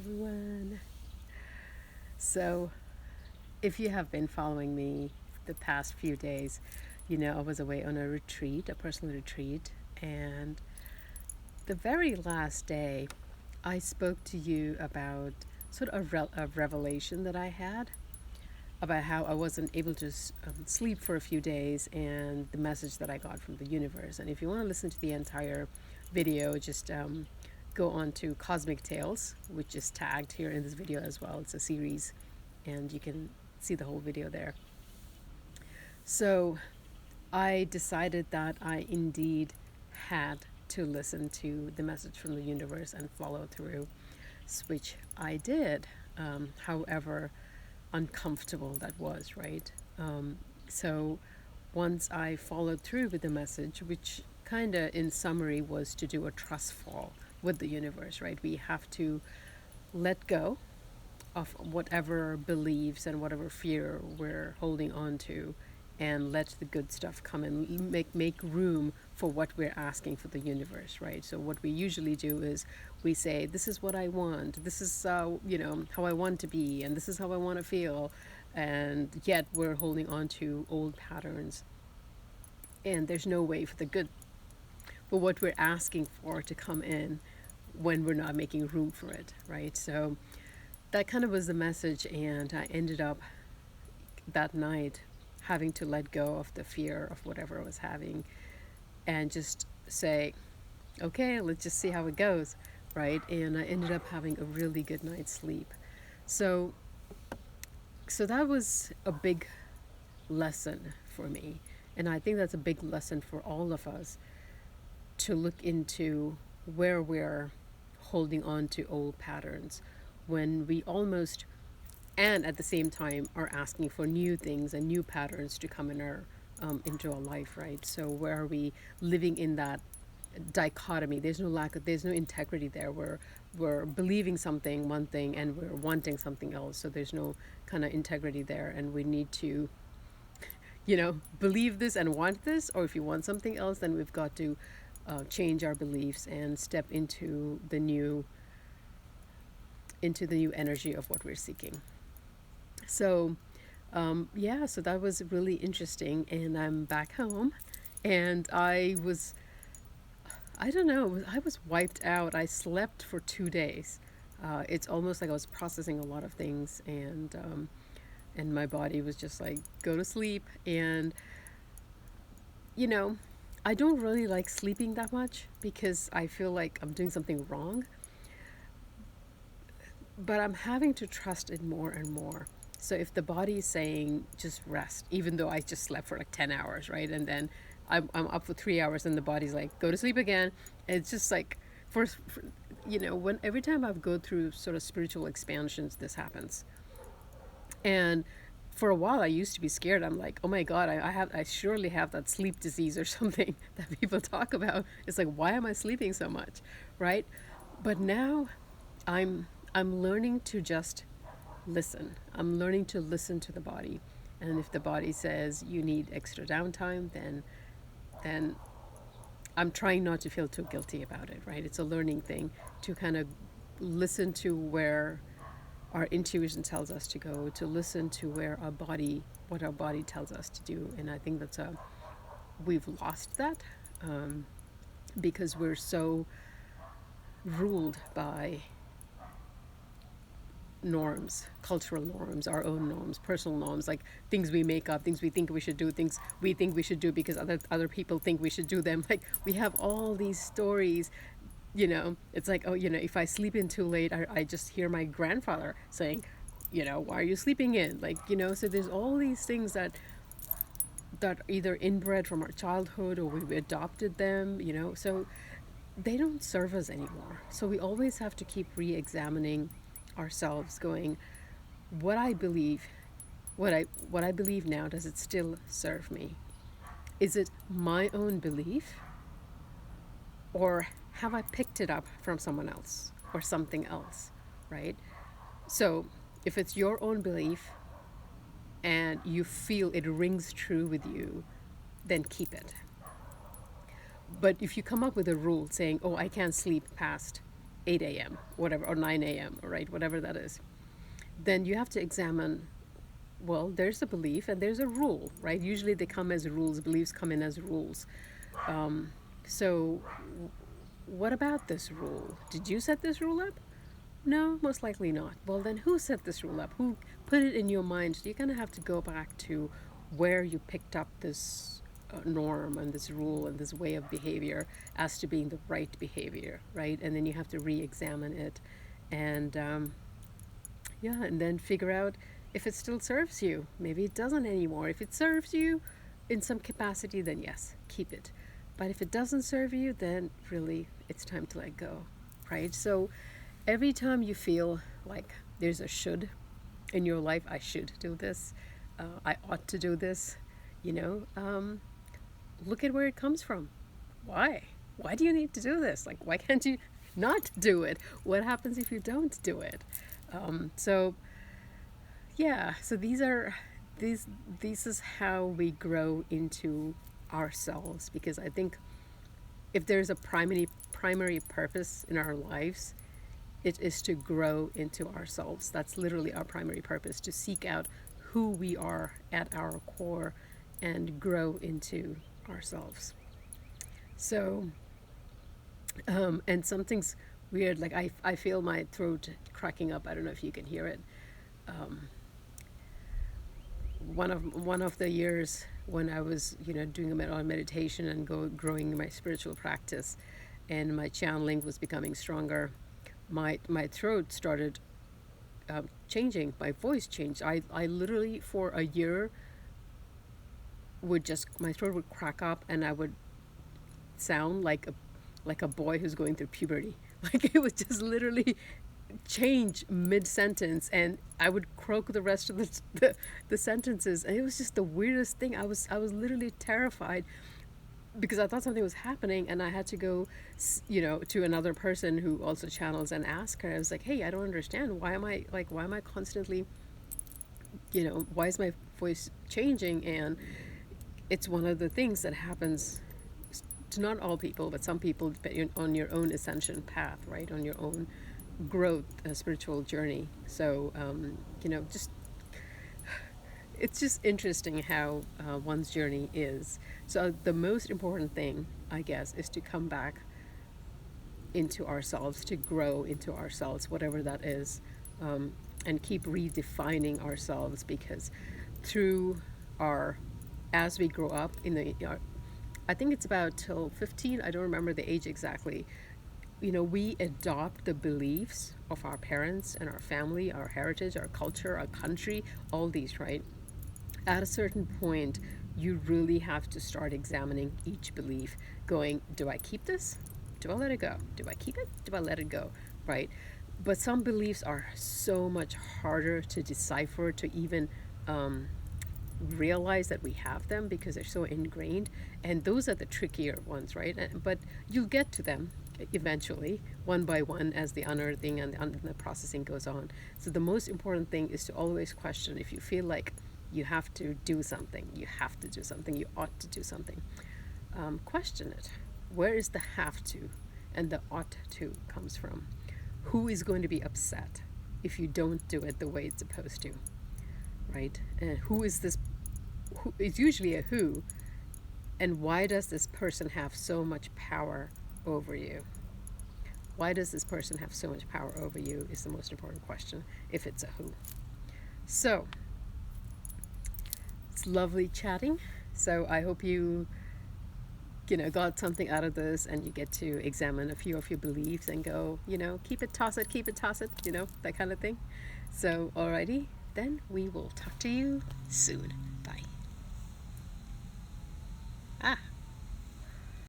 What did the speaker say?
everyone. So, if you have been following me the past few days, you know I was away on a retreat, a personal retreat, and the very last day, I spoke to you about sort of a revelation that I had about how I wasn't able to sleep for a few days and the message that I got from the universe. And if you want to listen to the entire video, just go on to Cosmic Tales, which is tagged here in this video as well. It's a series, and you can see the whole video there. So I decided that I indeed had to listen to the message from the universe and follow through, which I did. However, uncomfortable that was, right? So once I followed through with the message, which kind of in summary was to do a trust fall with the universe, right? We have to let go of whatever beliefs and whatever fear we're holding on to and let the good stuff come and make room for what we're asking for the universe, right? So what we usually do is we say, this is what I want, this is how I want to be, and this is how I want to feel, and yet we're holding on to old patterns, and there's no way for the good, for what we're asking for to come in when we're not making room for it, right? So that kind of was the message, and I ended up that night having to let go of the fear of whatever I was having and just say, okay, let's just see how it goes, right? And I ended up having a really good night's sleep. So so that was a big lesson for me. And I think that's a big lesson for all of us, to look into where we're holding on to old patterns when we almost, and at the same time, are asking for new things and new patterns to come in our into our life, right? So where are we living in that dichotomy? There's no integrity there. We're believing something, one thing, and we're wanting something else. So there's no kind of integrity there, and we need to, believe this and want this. Or if you want something else, then we've got to change our beliefs and step into the new energy of what we're seeking. So yeah, so that was really interesting, and I'm back home, and I don't know, I was wiped out. I slept for 2 days. It's almost like I was processing a lot of things, and my body was just like, go to sleep. And you know, I don't really like sleeping that much because I feel like I'm doing something wrong, but I'm having to trust it more and more. So if the body is saying just rest, even though I just slept for like 10 hours, right? And then I'm up for 3 hours and the body's like, go to sleep again. It's just like, when every time I go through sort of spiritual expansions, this happens. And for a while, I used to be scared. I'm like, oh my God, I surely have that sleep disease or something that people talk about. It's like, why am I sleeping so much, right? But now, I'm learning to just listen. I'm learning to listen to the body, and if the body says you need extra downtime, then I'm trying not to feel too guilty about it. Right? It's a learning thing to kind of listen to where our intuition tells us to go, to listen to what our body tells us to do. And I think we've lost that, because we're so ruled by norms, cultural norms, our own norms, personal norms, like things we make up, things we think we should do, things we think we should do because other people think we should do them. Like we have all these stories. It's like, oh, if I sleep in too late, I just hear my grandfather saying, why are you sleeping in? Like, so there's all these things that either inbred from our childhood or we adopted them, so they don't serve us anymore. So we always have to keep re-examining ourselves, going, what I believe, what I believe now, does it still serve me? Is it my own belief, or have I picked it up from someone else or something else, right? So if it's your own belief and you feel it rings true with you, then keep it. But if you come up with a rule saying, oh, I can't sleep past 8 a.m., whatever, or 9 a.m., right, whatever that is, then you have to examine, well, there's a belief and there's a rule, right? Usually they come as rules, beliefs come in as rules. So, what about this rule? Did you set this rule up? No, most likely not. Well, then who set this rule up? Who put it in your mind? So you're going to have to go back to where you picked up this norm and this rule and this way of behavior as to being the right behavior, right? And then you have to re examine it. And yeah, and then figure out if it still serves you. Maybe it doesn't anymore. If it serves you in some capacity, then yes, keep it. But if it doesn't serve you, then really it's time to let go, right? So every time you feel like there's a should in your life, I should do this, I ought to do this, you know, look at where it comes from. Why? Why do you need to do this? Like, why can't you not do it? What happens if you don't do it? So yeah, so these is how we grow into ourselves, because I think if there's a primary purpose in our lives, it is to grow into ourselves. That's literally our primary purpose, to seek out who we are at our core and grow into ourselves. So and something's weird, like I feel my throat cracking up. I don't know if you can hear it. One of the years when I was, doing a on meditation and growing my spiritual practice, and my channeling was becoming stronger, my throat started changing. My voice changed. I literally for a year would just my throat would crack up, and I would sound like a boy who's going through puberty. Like it would just literally change mid sentence, and I would croak the rest of the sentences, and it was just the weirdest thing. I was literally terrified because I thought something was happening, and I had to go, to another person who also channels and ask her. I was like, "Hey, I don't understand. Why am I constantly, why is my voice changing?" And it's one of the things that happens to not all people, but some people, on your own ascension path, right? On your own growth, spiritual journey. So, just it's just interesting how one's journey is. So the most important thing, I guess, is to come back into ourselves, to grow into ourselves, whatever that is, and keep redefining ourselves, because through our, as we grow up I think it's about till 15, I don't remember the age exactly, we adopt the beliefs of our parents and our family, our heritage, our culture, our country, all these, right? At a certain point, you really have to start examining each belief, going, do I keep this? Do I let it go? Do I keep it? Do I let it go? Right? But some beliefs are so much harder to decipher, to even realize that we have them, because they're so ingrained, and those are the trickier ones, right? But you'll get to them eventually, one by one, as the unearthing and the processing goes on. So the most important thing is to always question. If you feel like you have to do something, you ought to do something, question it. Where is the have to and the ought to comes from? Who is going to be upset if you don't do it the way it's supposed to, right? And who is this? Who is usually a who, and why does this person have so much power over you? Why does this person have so much power over you is the most important question, if it's a who. So it's lovely chatting. So I hope you got something out of this, and you get to examine a few of your beliefs and go, keep it, toss it, that kind of thing. So alrighty, then we will talk to you soon. Bye.